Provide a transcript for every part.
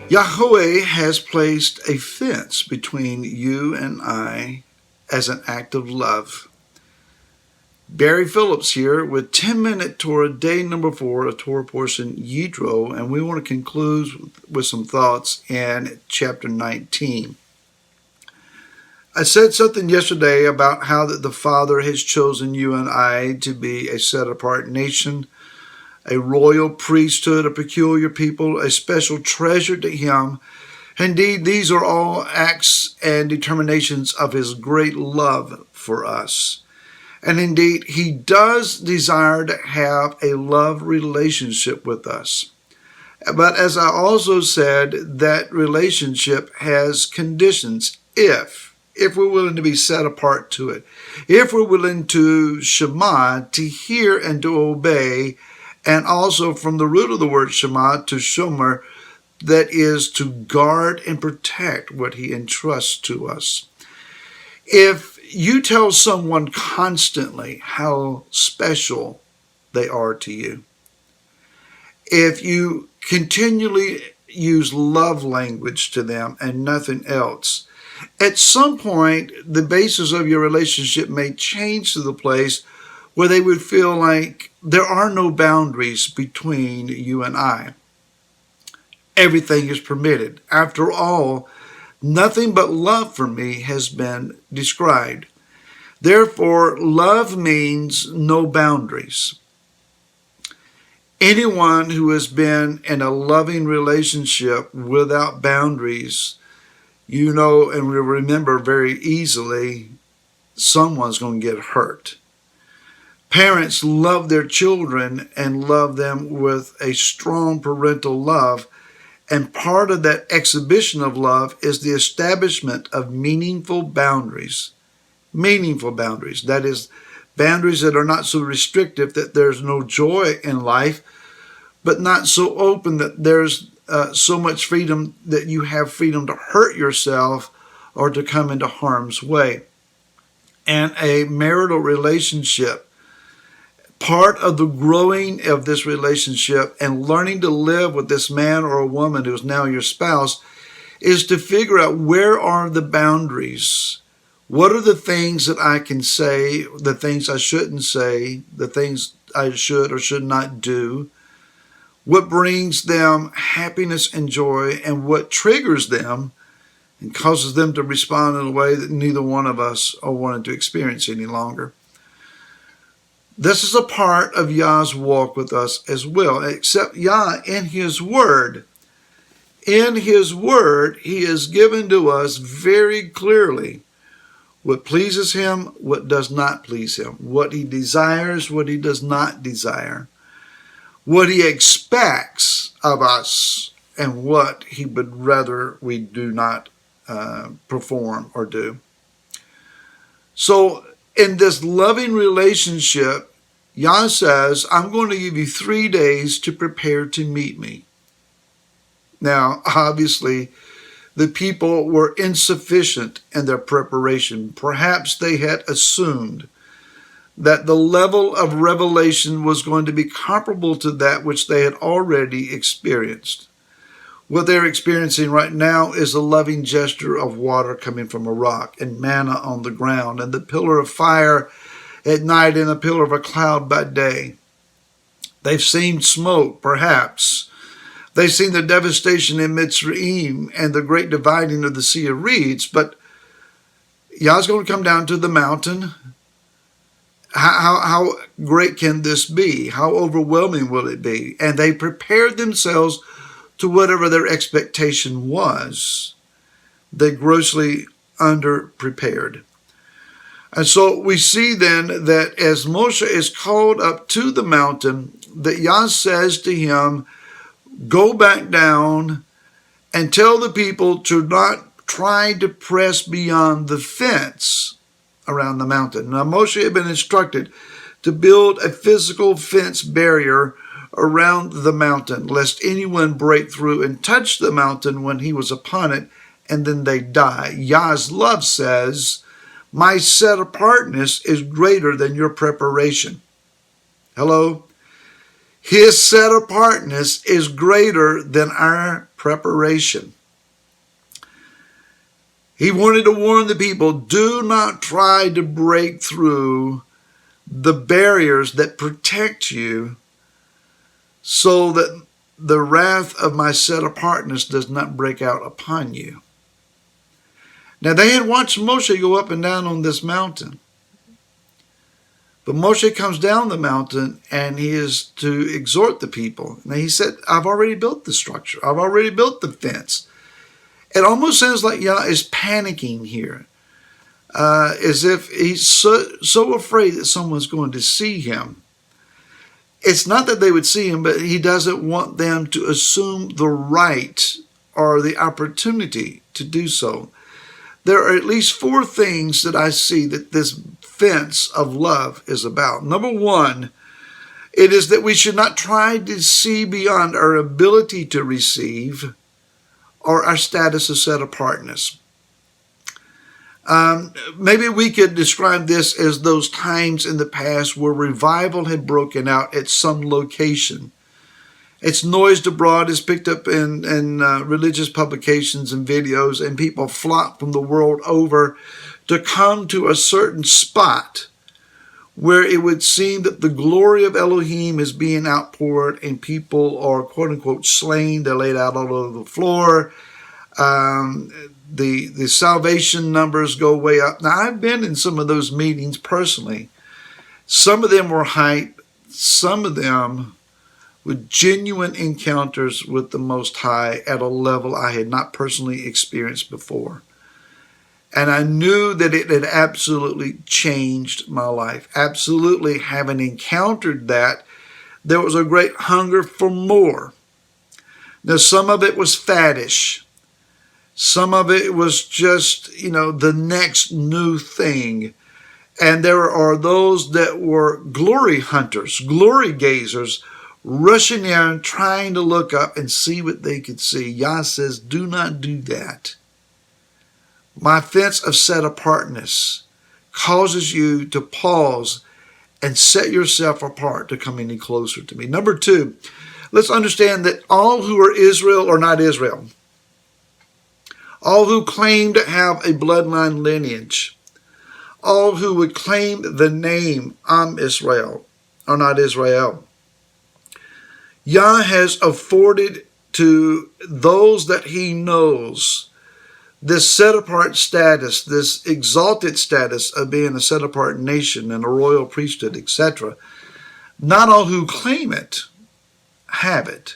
Yahweh has placed a fence between you and I as an act of love. Barry Phillips here with 10-minute Torah, day number 4, a Torah portion, Yitro, and we want to conclude with some thoughts in chapter 19. I said something yesterday about how that the Father has chosen you and I to be a set-apart nation, a royal priesthood, a peculiar people, a special treasure to Him. Indeed, these are all acts and determinations of His great love for us. And indeed, He does desire to have a love relationship with us. But as I also said, that relationship has conditions if we're willing to be set apart to it, if we're willing to Shema, to hear and to obey, and also from the root of the word Shema, to Shomer, that is to guard and protect what He entrusts to us. If you tell someone constantly how special they are to you, if you continually use love language to them and nothing else, at some point the basis of your relationship may change to the place where they would feel like there are no boundaries between you and I. Everything is permitted. After all, nothing but love for me has been described. Therefore, love means no boundaries. Anyone who has been in a loving relationship without boundaries, you know and will remember very easily, someone's going to get hurt. Parents love their children and love them with a strong parental love. And part of that exhibition of love is the establishment of meaningful boundaries. Meaningful boundaries. That is, boundaries that are not so restrictive that there's no joy in life, but not so open that there's so much freedom that you have freedom to hurt yourself or to come into harm's way. And a marital relationship, part of the growing of this relationship and learning to live with this man or a woman who is now your spouse is to figure out where are the boundaries. What are the things that I can say, the things I shouldn't say, the things I should or should not do? What brings them happiness and joy, and what triggers them and causes them to respond in a way that neither one of us are wanting to experience any longer? This is a part of Yah's walk with us as well, except Yah in His Word. In His Word, He has given to us very clearly what pleases Him, what does not please Him, what He desires, what He does not desire, what He expects of us, and what He would rather we do not perform or do. So, in this loving relationship, Yah says, I'm going to give you 3 days to prepare to meet me. Now, obviously, the people were insufficient in their preparation. Perhaps they had assumed that the level of revelation was going to be comparable to that which they had already experienced. What they're experiencing right now is a loving gesture of water coming from a rock and manna on the ground and the pillar of fire at night and a pillar of a cloud by day. They've seen smoke, perhaps. They've seen the devastation in Mitzrayim and the great dividing of the Sea of Reeds, but Yah's going to come down to the mountain. How great can this be? How overwhelming will it be? And they prepared themselves to whatever their expectation was. They grossly underprepared. And so we see then that as Moshe is called up to the mountain, that Yah says to him, go back down and tell the people to not try to press beyond the fence around the mountain. Now Moshe had been instructed to build a physical fence barrier around the mountain, lest anyone break through and touch the mountain when he was upon it, and then they die. Yah's love says, my set-apartness is greater than your preparation. Hello? His set apartness is greater than our preparation. He wanted to warn the people, do not try to break through the barriers that protect you so that the wrath of my set apartness does not break out upon you. Now they had watched Moshe go up and down on this mountain. But Moshe comes down the mountain and he is to exhort the people. Now he said, I've already built the structure. I've already built the fence. It almost sounds like Yah is panicking here. As if he's so afraid that someone's going to see him. It's not that they would see him, but he doesn't want them to assume the right or the opportunity to do so. There are at least 4 things that I see that this fence of love is about. Number 1, it is that we should not try to see beyond our ability to receive or our status of set apartness. Maybe we could describe this as those times in the past where revival had broken out at some location. It's noised abroad, is picked up in religious publications and videos, and people flock from the world over to come to a certain spot where it would seem that the glory of Elohim is being outpoured and people are quote-unquote slain. They're laid out all over the floor. The salvation numbers go way up. Now, I've been in some of those meetings personally. Some of them were hype. Some of them with genuine encounters with the Most High at a level I had not personally experienced before. And I knew that it had absolutely changed my life. Absolutely, having encountered that, there was a great hunger for more. Now, some of it was faddish. Some of it was just, the next new thing. And there are those that were glory hunters, glory gazers, rushing in, trying to look up and see what they could see. Yah says, do not do that. My fence of set apartness causes you to pause and set yourself apart to come any closer to me. Number 2, let's understand that all who are Israel are not Israel. All who claim to have a bloodline lineage, all who would claim the name Am Israel are not Israel. Yah has afforded to those that he knows this set-apart status, this exalted status of being a set-apart nation and a royal priesthood, etc. Not all who claim it have it.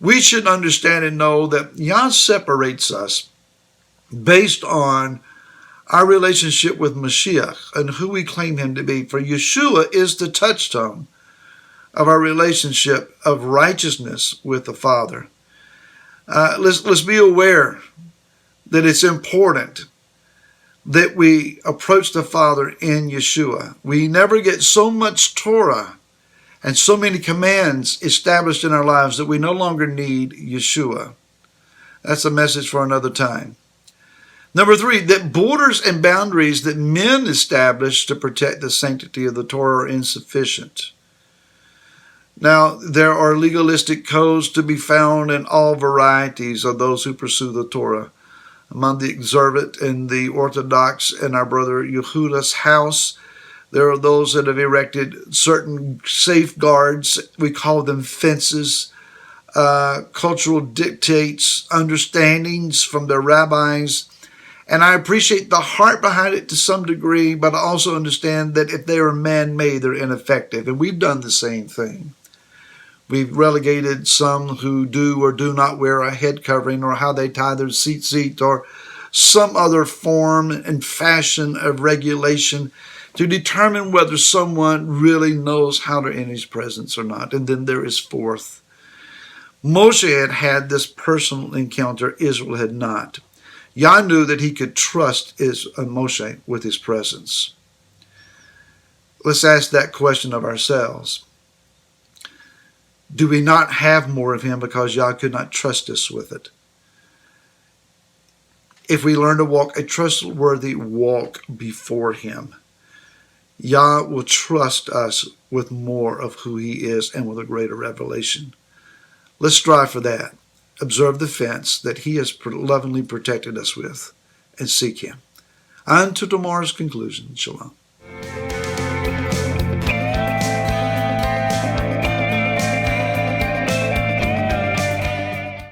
We should understand and know that Yah separates us based on our relationship with Mashiach and who we claim him to be. For Yeshua is the touchstone of our relationship of righteousness with the Father. Let's be aware that it's important that we approach the Father in Yeshua. We never get so much Torah and so many commands established in our lives that we no longer need Yeshua. That's a message for another time. Number 3, that borders and boundaries that men establish to protect the sanctity of the Torah are insufficient. Now, there are legalistic codes to be found in all varieties of those who pursue the Torah. Among the observant and the Orthodox in our brother Yehuda's house, there are those that have erected certain safeguards. We call them fences, cultural dictates, understandings from their rabbis. And I appreciate the heart behind it to some degree, but I also understand that if they are man-made, they're ineffective. And we've done the same thing. We've relegated some who do or do not wear a head covering, or how they tie their tzitzit, or some other form and fashion of regulation to determine whether someone really knows how to enter his presence or not. And then there is 4th. Moshe had this personal encounter. Israel had not. Yah knew that he could trust Moshe with his presence. Let's ask that question of ourselves. Do we not have more of him because Yah could not trust us with it? If we learn to walk a trustworthy walk before him, Yah will trust us with more of who he is and with a greater revelation. Let's strive for that. Observe the fence that he has lovingly protected us with and seek him. On to tomorrow's conclusion. Shalom.